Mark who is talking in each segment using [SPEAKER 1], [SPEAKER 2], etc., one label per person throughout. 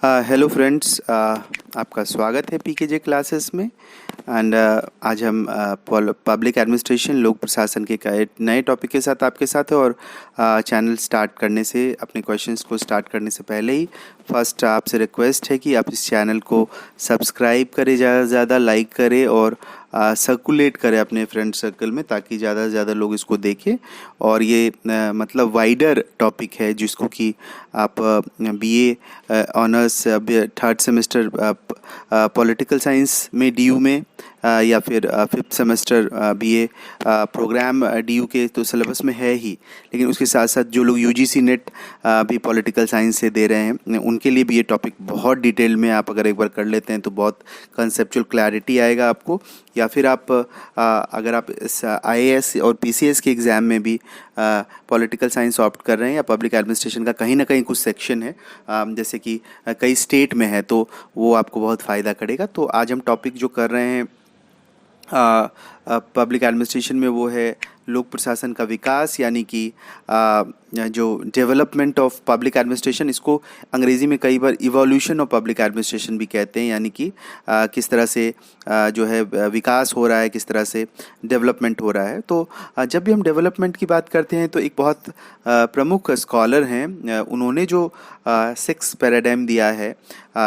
[SPEAKER 1] Hello friends, आपका स्वागत है पीकेजे क्लासेस में। एंड आज हम पब्लिक एडमिनिस्ट्रेशन लोक प्रशासन के एक नए टॉपिक के साथ आपके साथ है। और चैनल स्टार्ट करने से, अपने क्वेश्चंस को स्टार्ट करने से पहले ही फर्स्ट आपसे रिक्वेस्ट है कि आप इस चैनल को सब्सक्राइब करें, ज़्यादा से ज़्यादा लाइक करें और सर्कुलेट करें अपने फ्रेंड सर्कल में, ताकि ज़्यादा से ज़्यादा लोग इसको देखें। और ये मतलब वाइडर टॉपिक है जिसको कि आप BA honours third semester political science में डीयू में या फिर fifth semester BA programme DU के तो सिलेबस में है ही, लेकिन उसके साथ साथ जो लोग यूजीसी नेट भी पॉलिटिकल साइंस से दे रहे हैं उनके लिए भी ये टॉपिक बहुत डिटेल में आप अगर एक बार कर लेते हैं तो बहुत कंसेप्चुअल क्लैरिटी आएगा आपको। या फिर आप अगर आप आईएएस और पीसीएस के एग्ज़ाम में भी पॉलिटिकल साइंस ऑप्ट कर रहे हैं या पब्लिक एडमिनिस्ट्रेशन का कहीं ना कहीं कुछ सेक्शन है जैसे कि कई स्टेट में है, तो वो आपको बहुत फ़ायदा करेगा। तो आज हम टॉपिक जो कर रहे हैं पब्लिक एडमिनिस्ट्रेशन में वो है लोक प्रशासन का विकास, यानी कि जो डेवलपमेंट ऑफ पब्लिक एडमिनिस्ट्रेशन, इसको अंग्रेज़ी में कई बार इवोल्यूशन ऑफ पब्लिक एडमिनिस्ट्रेशन भी कहते हैं। यानी कि किस तरह से जो है विकास हो रहा है, किस तरह से डेवलपमेंट हो रहा है। तो जब भी हम डेवलपमेंट की बात करते हैं तो एक बहुत प्रमुख स्कॉलर हैं, उन्होंने जो 6 पैराडाइम दिया है,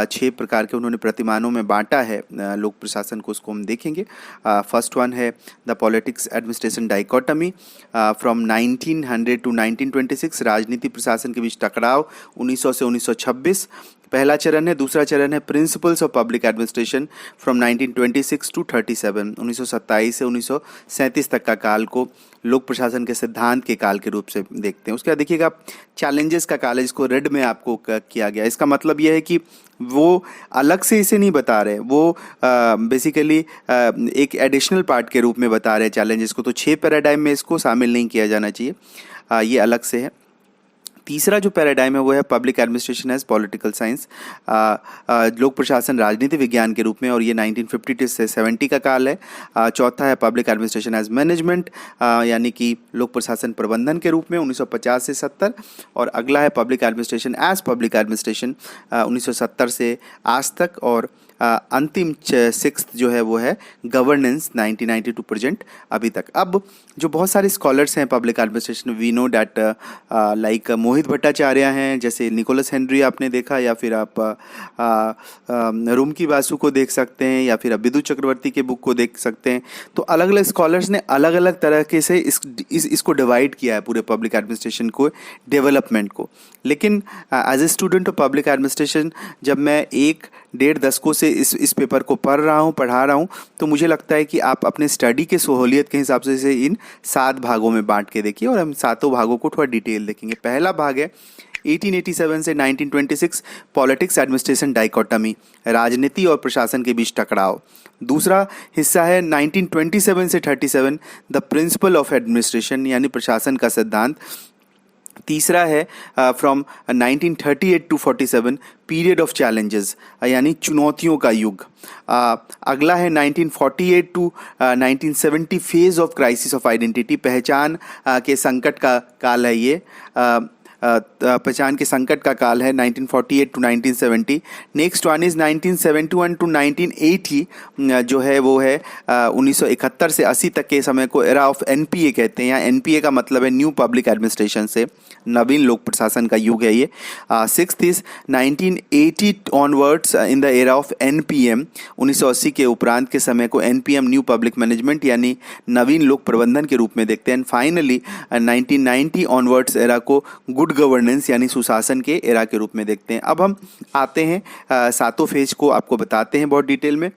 [SPEAKER 1] 6 प्रकार के उन्होंने प्रतिमानों में बांटा है लोक प्रशासन को, उसको हम देखेंगे। फर्स्ट वन है the politics administration dichotomy from 1900 to 1926, राजनीति प्रशासन के बीच टकराव 1900 से 1926 पहला चरण है। दूसरा चरण है principles of public administration from 1926 to 37, 1927 से 1937 तक का काल को लोक प्रशासन के सिद्धांत के काल के रूप से देखते हैं। उसके बाद देखिएगा चैलेंजेस का काल है, जिसको रेड में आपको किया गया। इसका मतलब यह है कि वो अलग से इसे नहीं बता रहे, वो बेसिकली एक एडिशनल पार्ट के रूप में बता रहे हैं चैलेंजेस को। तो 6 पैराडाइम में इसको शामिल नहीं किया जाना चाहिए, ये अलग से है। तीसरा जो पैराडाइम है वो है public administration as political science, लोक प्रशासन राजनीति विज्ञान के रूप में, और ये 1950 से 70 का काल है। चौथा है पब्लिक एडमिनिस्ट्रेशन एज मैनेजमेंट, यानी कि लोक प्रशासन प्रबंधन के रूप में 1950 से 70। और अगला है public administration as public administration 1970 से आज तक। और अंतिम 6th जो है वो है गवर्नेंस 1990 टू प्रेजेंट अभी तक। अब जो बहुत सारे स्कॉलर्स हैं public administration, we know that like Mohit Bhattacharya हैं, जैसे निकोलस हेनरी आपने देखा, या फिर आप रुमकी बासु को देख सकते हैं, या फिर आप बिदु चक्रवर्ती के बुक को देख सकते हैं। तो अलग अलग स्कॉलर्स ने अलग अलग तरीके से इसको डिवाइड किया है पूरे पब्लिक एडमिनिस्ट्रेशन को, डेवलपमेंट को। लेकिन as a student of public administration जब मैं 1-1.5 दशकों से इस पेपर को पढ़ा रहा हूँ, तो मुझे लगता है कि आप अपने स्टडी के सहूलियत के हिसाब से इसे इन 7 भागों में बांट के देखिए, और हम 7 भागों को थोड़ा डिटेल देखेंगे। पहला भाग है 1887 से 1926 पॉलिटिक्स एडमिनिस्ट्रेशन डाइकोटमी, राजनीति और प्रशासन के बीच टकराव। दूसरा हिस्सा है 1927 से 37 द प्रिंसिपल ऑफ एडमिनिस्ट्रेशन, यानी प्रशासन का सिद्धांत। तीसरा है from 1938 to 47 period of challenges, यानी चुनौतियों का युग। अगला है 1948 to 1970 phase of crisis of identity, पहचान के संकट का काल है ये। पहचान के संकट का काल है 1948 to 1970। Next one is 1971 to 1980, जो है वो है 1971 से 80 तक के समय को एरा ऑफ एनपीए कहते हैं। यहाँ एनपीए का मतलब है न्यू पब्लिक एडमिनिस्ट्रेशन, से नवीन लोक प्रशासन का युग है ये। 6th is 1980 onwards in the era of NPM, 1980 के उपरांत के समय को एनपीएम न्यू पब्लिक मैनेजमेंट यानी नवीन लोक प्रबंधन के रूप में देखते हैं। फाइनली 1990 ऑनवर्ड्स एरा को गुड गवर्नेंस यानी सुशासन के एरा के रूप में देखते हैं। अब हम आते हैं 7 फेज को आपको बताते हैं बहुत डिटेल में।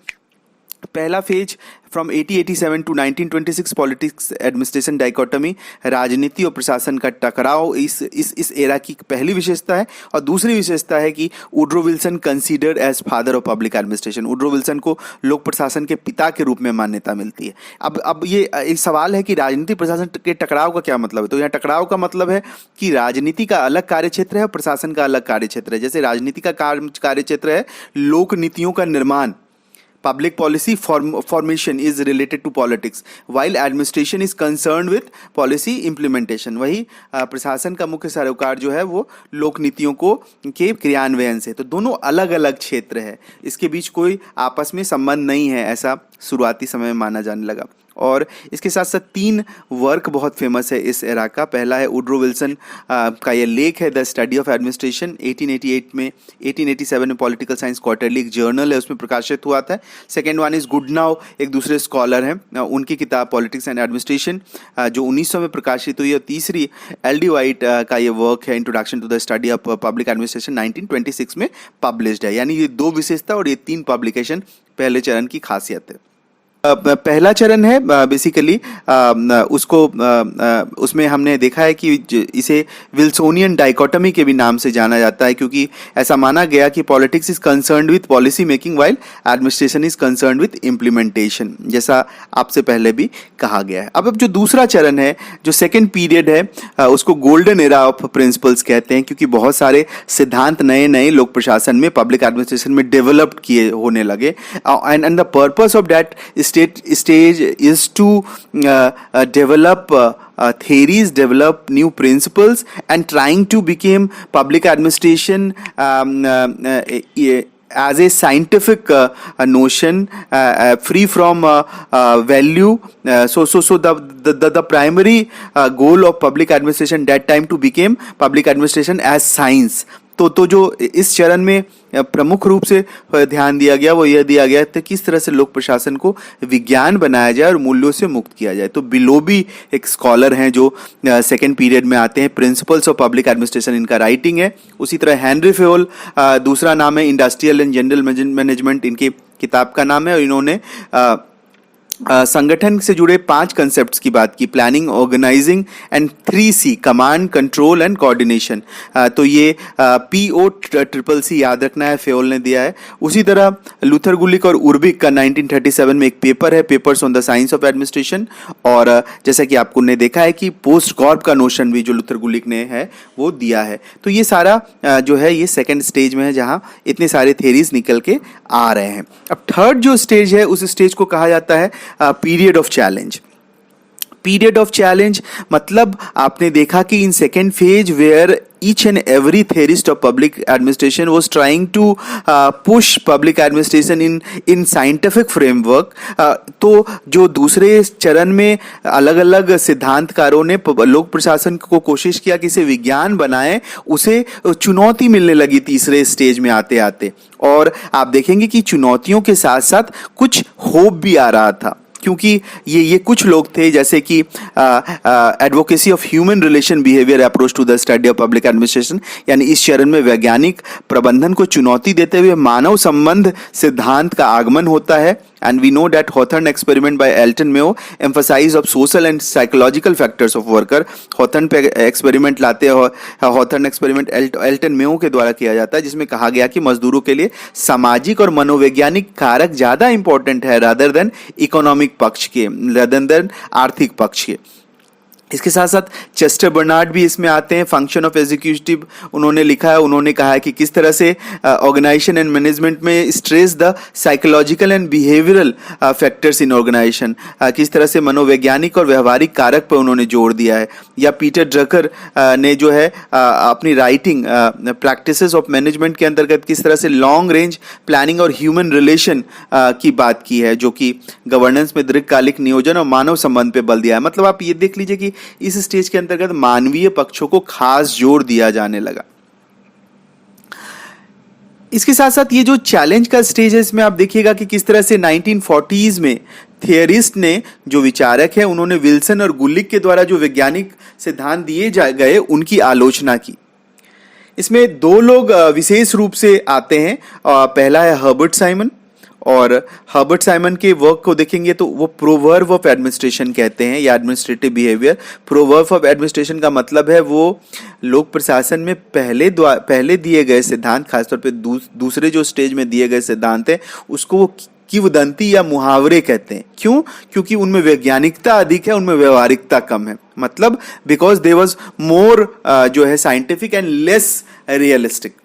[SPEAKER 1] पहला phase from 1887 to 1926 politics administration dichotomy, राजनीति और प्रशासन का टकराव इस एरा की पहली विशेषता है। और दूसरी विशेषता है कि Woodrow Wilson considered as father of public administration, Woodrow Wilson को लोक प्रशासन के पिता के रूप में मान्यता मिलती है। अब ये एक सवाल है कि राजनीति प्रशासन के टकराव का क्या मतलब है। तो यहाँ टकराव का मतलब है कि राजनीति का अलग कार्यक्षेत्र है और प्रशासन का अलग कार्यक्षेत्र है। जैसे राजनीति का कार्यक्षेत्र है लोक नीतियों का निर्माण, public policy formation is related to politics, while administration is concerned with policy implementation. वही प्रशासन का मुख्य सरोकार जो है वो लोक नीतियों को के क्रियान्वयन से। तो दोनों अलग अलग क्षेत्र है, इसके बीच कोई आपस में संबंध नहीं है, ऐसा शुरुआती समय में माना जाने लगा। और इसके साथ साथ 3 वर्क बहुत फेमस है इस एरा का। पहला है वुड्रो विल्सन का ये लेख है द स्टडी ऑफ एडमिनिस्ट्रेशन, 1888 में, 1887 में पॉलिटिकल साइंस क्वार्टरली एक जर्नल है उसमें प्रकाशित हुआ था। सेकेंड वन इज गुडनाउ, एक दूसरे स्कॉलर हैं, उनकी किताब पॉलिटिक्स एंड एडमिनिस्ट्रेशन जो 1900 में प्रकाशित हुई। और तीसरी एल.डी. वाइट का ये वर्क है introduction to the study of public administration, 1926 में पब्लिश्ड है। यानी ये 2 विशेषता और ये 3 पब्लिकेशन पहले चरण की खासियत है। पहला चरण है बेसिकली उसको उसमें हमने देखा है कि इसे विल्सोनियन डाइकोटमी के भी नाम से जाना जाता है, क्योंकि ऐसा माना गया कि politics is concerned with policy making while administration is concerned with implementation, जैसा आपसे पहले भी कहा गया है। अब जो दूसरा चरण है, जो सेकेंड पीरियड है, उसको गोल्डन एरा ऑफ प्रिंसिपल्स कहते हैं, क्योंकि बहुत सारे सिद्धांत नए नए लोक प्रशासन में, पब्लिक एडमिनिस्ट्रेशन में डेवलप्ड किए होने लगे। And the purpose of that stage is to develop theories, develop new principles, and trying to become public administration as a scientific notion, free from value. So the primary goal of public administration that time to become public administration as science. तो जो इस चरण में प्रमुख रूप से ध्यान दिया गया वो यह दिया गया था किस तरह से लोक प्रशासन को विज्ञान बनाया जाए और मूल्यों से मुक्त किया जाए। तो बिलोबी एक स्कॉलर हैं जो सेकेंड पीरियड में आते हैं, प्रिंसिपल्स ऑफ पब्लिक एडमिनिस्ट्रेशन इनका राइटिंग है। उसी तरह हेनरी फेयोल दूसरा नाम है, इंडस्ट्रियल एंड जनरल मैनेजमेंट इनकी किताब का नाम है, और इन्होंने संगठन से जुड़े 5 कंसेप्ट्स की बात की, planning, organising and 3C, command, control and coordination. तो ये POCCC याद रखना है, फेयोल ने दिया है। उसी तरह लूथर गुलिक और उर्बिक का 1937 में एक पेपर है, papers on the science of administration. और जैसा कि आपको ने देखा है कि पोस्ट कॉर्प का नोशन भी जो लूथर गुलिक ने है वो दिया है। तो ये सारा जो है ये सेकेंड स्टेज में है जहाँ इतने सारे थेरीज निकल के आ रहे हैं। अब थर्ड जो स्टेज है उस स्टेज को कहा जाता है period of challenge. Period of challenge मतलब आपने देखा कि in second phase where each and every theorist of public administration was trying to push public administration in scientific framework। तो जो दूसरे चरण में अलग अलग सिद्धांतकारों ने लोक प्रशासन को कोशिश किया कि इसे विज्ञान बनाएं, उसे चुनौती मिलने लगी तीसरे स्टेज में आते आते। और आप देखेंगे कि चुनौतियों के साथ साथ कुछ होप भी आ रहा था, क्योंकि ये कुछ लोग थे जैसे कि advocacy of human relation behaviour approach to the study of public administration, यानी इस चरण में वैज्ञानिक प्रबंधन को चुनौती देते हुए मानव संबंध सिद्धांत का आगमन होता है। And we know that Hawthorne experiment by Elton Mayo emphasize of social and psychological factors of worker। Hawthorne पे एक्सपेरिमेंट लाते हैं, Hawthorne एक्सपेरिमेंट एल्टन मेयो के द्वारा किया जाता है, जिसमें कहा गया कि मजदूरों के लिए सामाजिक और मनोवैज्ञानिक कारक ज्यादा इंपॉर्टेंट है रादर देन इकोनॉमिक पक्ष के, रादर देन आर्थिक पक्ष के। इसके साथ साथ चेस्टर बर्नार्ड भी इसमें आते हैं, फंक्शन ऑफ एग्जीक्यूटिव उन्होंने लिखा है। उन्होंने कहा है कि किस तरह से ऑर्गेनाइजेशन एंड मैनेजमेंट में stress the psychological and behavioural factors in organisation, किस तरह से मनोवैज्ञानिक और व्यवहारिक कारक पर उन्होंने जोर दिया है। या पीटर ड्रकर ने जो है अपनी राइटिंग प्रैक्टिसेस ऑफ मैनेजमेंट के अंतर्गत किस तरह से लॉन्ग रेंज प्लानिंग और ह्यूमन रिलेशन की बात की है, जो कि गवर्नेंस में दीर्घकालिक नियोजन और मानव संबंध पे बल दिया है। मतलब आप ये देख लीजिए कि इस स्टेज के अंतर्गत मानवीय पक्षों को खास जोर दिया जाने लगा। इसके साथ साथ ये जो चैलेंज का स्टेज है इसमें आप देखिएगा कि किस तरह से 1940s में थियरिस्ट ने, जो विचारक है, उन्होंने विल्सन और गुलिक के द्वारा जो वैज्ञानिक सिद्धांत दिए गए उनकी आलोचना की। इसमें 2 लोग विशेष रूप से आते हैं। पहला है हर्बर्ट साइमन, और हर्बर्ट साइमन के वर्क को देखेंगे तो वो प्रोवर्ब ऑफ एडमिनिस्ट्रेशन कहते हैं, या administrative behaviour. Proverb of administration का मतलब है वो लोक प्रशासन में पहले दिए गए सिद्धांत, खासतौर पे दूसरे जो स्टेज में दिए गए सिद्धांत है उसको वो किंवदंती या मुहावरे कहते हैं। क्यों? क्योंकि उनमें वैज्ञानिकता अधिक है, उनमें व्यवहारिकता कम है। मतलब बिकॉज दे वॉज मोर जो है साइंटिफिक एंड लेस रियलिस्टिक।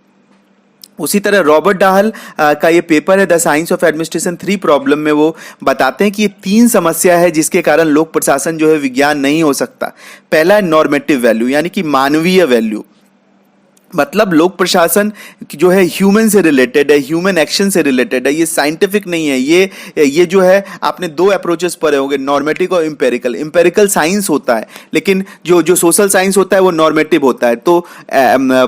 [SPEAKER 1] उसी तरह रॉबर्ट डाहल का ये पेपर है the science of administration 3 problem में वो बताते हैं कि ये 3 समस्या है जिसके कारण लोक प्रशासन जो है विज्ञान नहीं हो सकता। पहला है नॉर्मेटिव वैल्यू, यानी कि मानवीय वैल्यू, मतलब लोक प्रशासन जो है ह्यूमन से रिलेटेड है, ह्यूमन एक्शन से रिलेटेड है, ये साइंटिफिक नहीं है। ये जो है आपने 2 अप्रोचेस पढ़े होंगे, नॉर्मेटिव और इम्पेरिकल। इम्पेरिकल साइंस होता है, लेकिन जो सोशल साइंस होता है वो नॉर्मेटिव होता है। तो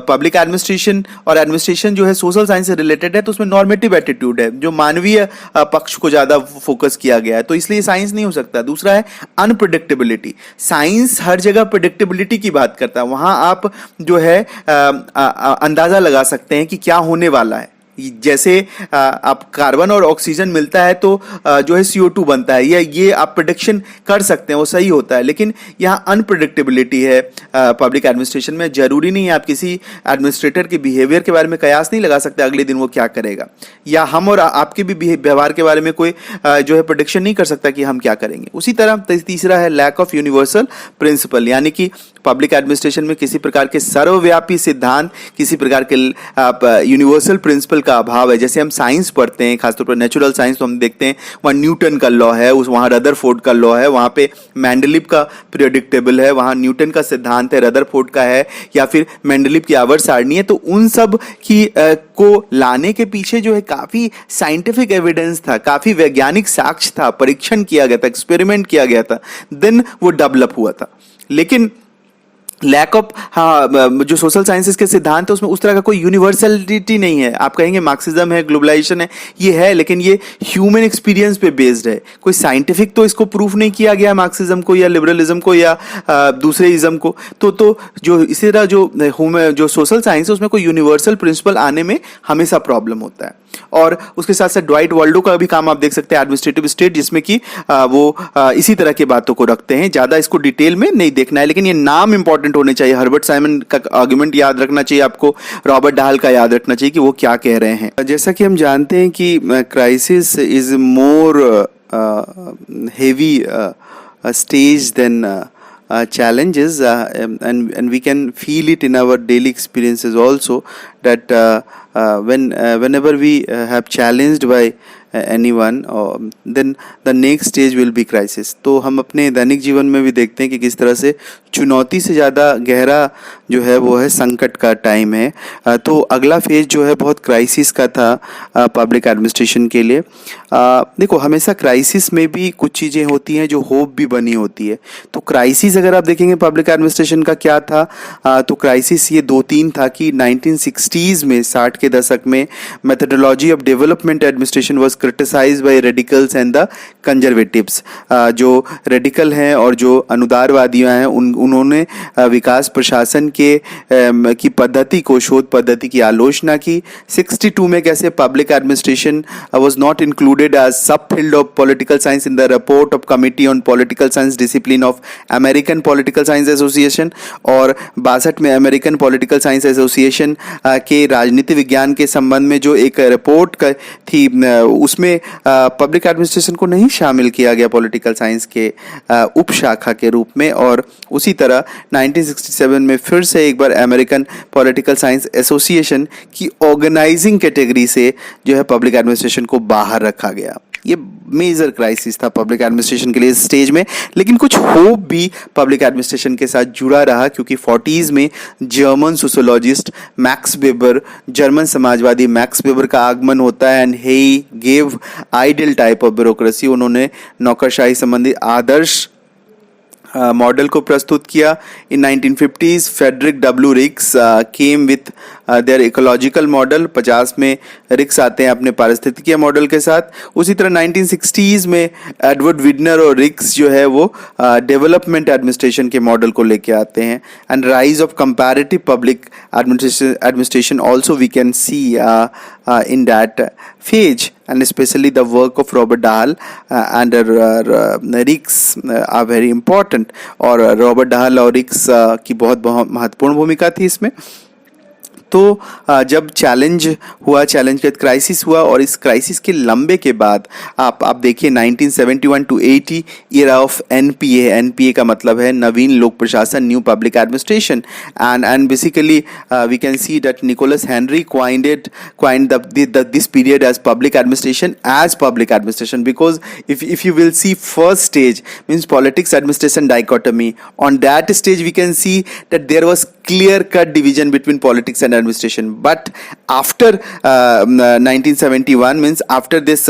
[SPEAKER 1] पब्लिक एडमिनिस्ट्रेशन और एडमिनिस्ट्रेशन जो है सोशल साइंस से रिलेटेड है, तो उसमें नॉर्मेटिव एटीट्यूड है, जो मानवीय पक्ष को ज़्यादा फोकस किया गया है, तो इसलिए साइंस नहीं हो सकता। दूसरा है अनप्रिडिक्टेबिलिटी। साइंस हर जगह प्रिडिक्टेबिलिटी की बात करता है, वहाँ आप जो है अंदाजा लगा सकते हैं कि क्या होने वाला है। जैसे आप कार्बन और ऑक्सीजन मिलता है तो जो है CO2 बनता है, ये आप प्रिडिक्शन कर सकते हैं, वो सही होता है। लेकिन यहाँ अनप्रिडिक्टेबिलिटी है पब्लिक एडमिनिस्ट्रेशन में। जरूरी नहीं है, आप किसी एडमिनिस्ट्रेटर के बिहेवियर के बारे में कयास नहीं लगा सकते अगले दिन वो क्या करेगा, या हम और आपके भी व्यवहार के बारे में कोई जो है प्रिडिक्शन नहीं कर सकता कि हम क्या करेंगे। उसी तरह तीसरा है लैक ऑफ यूनिवर्सल प्रिंसिपल, यानी कि पब्लिक एडमिनिस्ट्रेशन में किसी प्रकार के सर्वव्यापी सिद्धांत, किसी प्रकार के यूनिवर्सल प्रिंसिपल का अभाव है। जैसे हम साइंस पढ़ते हैं, खासतौर पर नेचुरल साइंस, तो हम देखते हैं वहाँ न्यूटन का लॉ है, वहाँ रदरफोर्ड का लॉ है, वहाँ पे मेंडलीव का पीरियोडिक टेबल है, वहाँ न्यूटन का सिद्धांत है, रदरफोर्ड का है, या फिर मेंडलीव की आवर्त सारणी है। तो उन सब की को लाने के पीछे जो है काफ़ी साइंटिफिक एविडेंस था, काफ़ी वैज्ञानिक साक्ष्य था, परीक्षण किया गया था, एक्सपेरिमेंट किया गया था, देन वो डेवलप हुआ था। लेकिन लैक ऑफ जो सोशल साइंसेस के सिद्धांत है उसमें उस तरह का कोई यूनिवर्सलिटी नहीं है। आप कहेंगे मार्क्सिज्म है, ग्लोबलाइजेशन है, ये है, लेकिन ये ह्यूमन एक्सपीरियंस पे बेस्ड है। कोई साइंटिफिक तो इसको प्रूफ नहीं किया गया मार्क्सिज्म को या लिबरलिज्म को या दूसरे इज्म को। तो जो इसी तरह जो सोशल साइंस है उसमें कोई यूनिवर्सल प्रिंसिपल आने में हमेशा प्रॉब्लम होता है। और उसके साथ साथ ड्वाइट वाल्डो का भी काम आप देख सकते हैं, एडमिनिस्ट्रेटिव स्टेट, जिसमें कि वो इसी तरह की बातों को रखते हैं। ज़्यादा इसको डिटेल में नहीं देखना है, लेकिन ये नाम इंपॉर्टेंट होने चाहिए। हर्बर्ट साइमन का आर्गुमेंट याद रखना चाहिए आपको, रॉबर्ट डाहल का याद रखना चाहिए कि वो क्या कह रहे हैं। जैसा कि हम जानते हैं कि crisis is more heavy stage than challenges, and we can feel it in our daily experiences also, that whenever we have challenged by anyone, then the next stage will be crisis। तो हम अपने दैनिक जीवन में भी देखते हैं कि किस तरह से चुनौती से ज़्यादा गहरा जो है वो है संकट का टाइम है। तो अगला फेज जो है बहुत क्राइसिस का था पब्लिक एडमिनिस्ट्रेशन के लिए। देखो, हमेशा क्राइसिस में भी कुछ चीज़ें होती हैं जो होप भी बनी होती है। तो क्राइसिस अगर आप देखेंगे पब्लिक एडमिनिस्ट्रेशन का क्या था, तो क्राइसिस ये 2-3 था कि 1960s में, 60 के दशक में, methodology of development administration was criticised by radicals and the conservatives. जो रेडिकल हैं और जो अनुदारवादियाँ हैं उन्होंने विकास प्रशासन की पद्धति को, शोध पद्धति की आलोचना की। 62 में कैसे public administration was not included as sub field of political science in the report of committee on political science discipline of American political science association. और 62 में अमेरिकन पॉलिटिकल साइंस एसोसिएशन के राजनीति विज्ञान के संबंध में जो एक रिपोर्ट थी, उसमें पब्लिक एडमिनिस्ट्रेशन को नहीं शामिल किया गया पॉलिटिकल साइंस के उप शाखा के रूप में। और उसी तरह 1967 में फिर से एक बार अमेरिकन पॉलिटिकल साइंस एसोसिएशन की ऑर्गेनाइजिंग कैटेगरी से जो है पब्लिक एडमिनिस्ट्रेशन को बाहर रखा गया। ये मेजर क्राइसिस था पब्लिक एडमिनिस्ट्रेशन के लिए इस स्टेज में। लेकिन कुछ होप भी पब्लिक एडमिनिस्ट्रेशन के साथ जुड़ा रहा, क्योंकि 40s में German sociologist max weber, German Samajwadi max weber का आगमन होता है, and he gave ideal type of bureaucracy. उन्होंने नौकरशाही संबंधी आदर्श मॉडल को प्रस्तुत किया। इन 1950s फेडरिक डब्ल्यू रिक्स came with their ecological model. 50 में रिक्स आते हैं अपने पारिस्थितिकीय मॉडल के साथ। उसी तरह 1960s में एडवर्ड विडनर और रिक्स जो है वो डेवलपमेंट एडमिनिस्ट्रेशन के मॉडल को लेके आते हैं। And rise of comparative public administration also we can see in that phase, and especially the work of Robert Dahl and Ricks are very important। और रॉबर्ट डाहल और रिक्स की बहुत महत्वपूर्ण भूमिका थी इसमें। तो जब चैलेंज के क्राइसिस हुआ, और इस क्राइसिस के लंबे के बाद आप देखिए 1971 टू 80 era ऑफ एनपीए का मतलब है नवीन लोक प्रशासन, new public administration, and basically we can see that Nicholas Henry coined this period as public administration, because if you will see first stage means politics administration dichotomy. On that stage we can see that there was clear cut division between politics and administration, but after 1971 means after this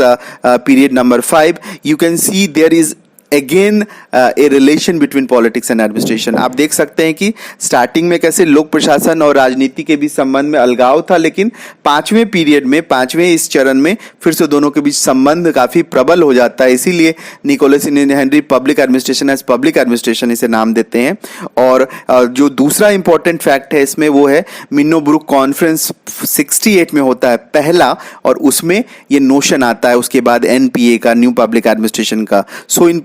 [SPEAKER 1] period number 5, you can see there is again a relation between politics and administration. आप देख सकते हैं कि starting में कैसे लोक प्रशासन और राजनीति के बीच संबंध में अलगाव था, लेकिन पांचवें पीरियड में, पांचवें इस चरण में फिर से दोनों के बीच संबंध काफी प्रबल हो जाता है। इसीलिए निकोलस हेनरी पब्लिक एडमिनिस्ट्रेशन इसे नाम देते हैं। और जो दूसरा इंपॉर्टेंट फैक्ट है इसमें वो है मिन्नो ब्रुक कॉन्फ्रेंस 68 में होता है पहला, और उसमें ये नोशन आता है उसके बाद एनपीए का, न्यू पब्लिक एडमिनिस्ट्रेशन का। सो इन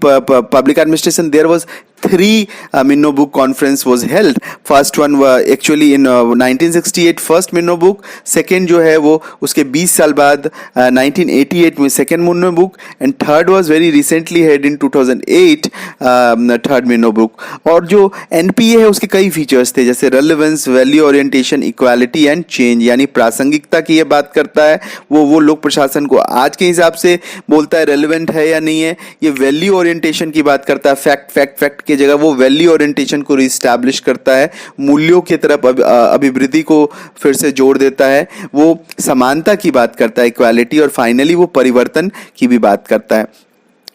[SPEAKER 1] public administration there was 3 Minno Book conference was held. First one actually in 1968 first Minno Book, second जो है वो उसके 20 साल बाद 1988 में second Minno Book, and third was very recently held in 2008 third Minno Book। और जो NPA है उसके कई फीचर्स थे, जैसे relevance, value orientation, equality and change, यानी प्रासंगिकता की ये बात करता है। वो लोक प्रशासन को आज के हिसाब से बोलता है रेलेवेंट है या नहीं है। ये वैल्यू ओरिएंटेशन की बात करता है, फैक्ट की जगह वो वैल्यू ओरिएंटेशन को रिस्टैब्लिश करता है, मूल्यों की तरफ अभिवृद्धि को फिर से जोड़ देता है, वो समानता की बात करता है, इक्वालिटी, और फाइनली वो परिवर्तन की भी बात करता है।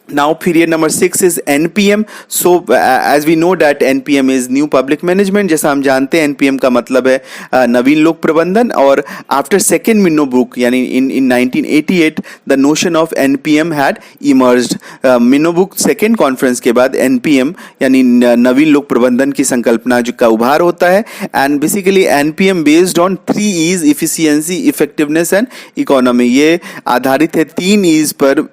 [SPEAKER 1] Now period number 6 is NPM. So as we know that NPM is New Public Management, जैसा हम जानते हैं NPM का मतलब है नवीन लोक प्रबंधन। और after second Minno Book यानी in 1988 the notion of NPM had emerged. Minno Book second conference के बाद NPM यानी नवीन लोक प्रबंधन की संकल्पना जो का उभार होता है। And basically NPM based on 3 E's, efficiency, effectiveness and economy। ये आधारित है 3 E's पर,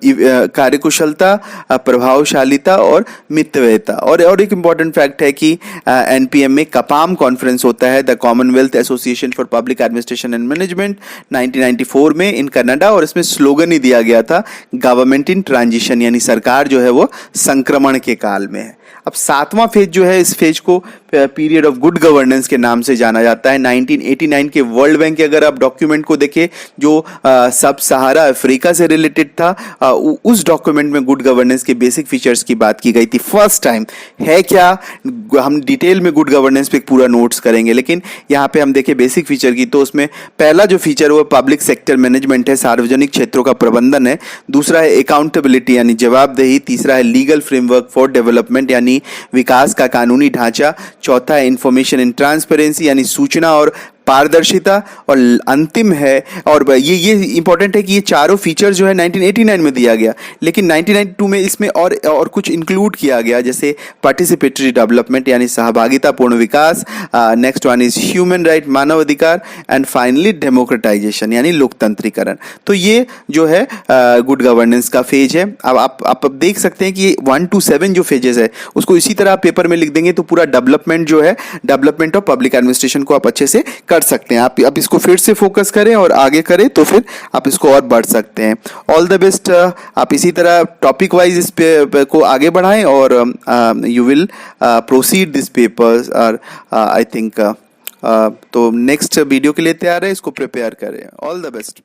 [SPEAKER 1] कार्यकुशलता, प्रभावशालीता और मितव्ययिता। और एक इंपॉर्टेंट फैक्ट है कि एनपीएम में कपाम कॉन्फ्रेंस होता है, the Commonwealth association for public administration and management, 1994 में इन कनाडा, और इसमें स्लोगन ही दिया गया था गवर्नमेंट इन ट्रांजिशन, यानी सरकार जो है वो संक्रमण के काल में है। अब 7वां फेज जो है, इस फेज को पीरियड ऑफ गुड गवर्नेंस के नाम से जाना जाता है। 1989 के वर्ल्ड बैंक के अगर आप डॉक्यूमेंट को देखें जो सब सहारा अफ्रीका से रिलेटेड था, उस डॉक्यूमेंट में गुड गवर्नेंस के बेसिक फीचर्स की बात की गई थी। फर्स्ट टाइम है क्या, हम डिटेल में गुड गवर्नेंस पे पूरा नोट्स करेंगे, लेकिन यहाँ पे हम देखें बेसिक फीचर की, तो उसमें पहला जो फीचर वो पब्लिक सेक्टर मैनेजमेंट है, सार्वजनिक क्षेत्रों का प्रबंधन है। दूसरा है अकाउंटेबिलिटी यानी जवाबदेही। तीसरा है लीगल फ्रेमवर्क फॉर डेवलपमेंट यानी विकास का कानूनी ढांचा। चौथा है इंफॉर्मेशन इन ट्रांसपेरेंसी यानी सूचना और पारदर्शिता। और अंतिम है, और ये इंपॉर्टेंट है कि ये चारों फीचर जो है 1989 में दिया गया, लेकिन 1992 में इसमें और कुछ इंक्लूड किया गया, जैसे पार्टिसिपेटरी डेवलपमेंट यानी सहभागितापूर्ण विकास। Next one is human right, मानव अधिकार, एंड फाइनली डेमोक्रेटाइजेशन यानी लोकतंत्रीकरण। तो ये जो है गुड गवर्नेंस का फेज है। अब आप देख सकते हैं कि 1 to 7 जो फेजेस है उसको इसी तरह पेपर में लिख देंगे तो पूरा डेवलपमेंट जो है, डेवलपमेंट ऑफ पब्लिक एडमिनिस्ट्रेशन को आप अच्छे से कर सकते हैं। आप इसको फिर से फोकस करें और आगे करें तो फिर आप इसको और बढ़ सकते हैं। All the best. आप इसी तरह टॉपिक वाइज इस पे को आगे बढ़ाएं और you will proceed this papers. और आई थिंक तो नेक्स्ट वीडियो के लिए तैयार है, इसको प्रिपेयर करें। All the best.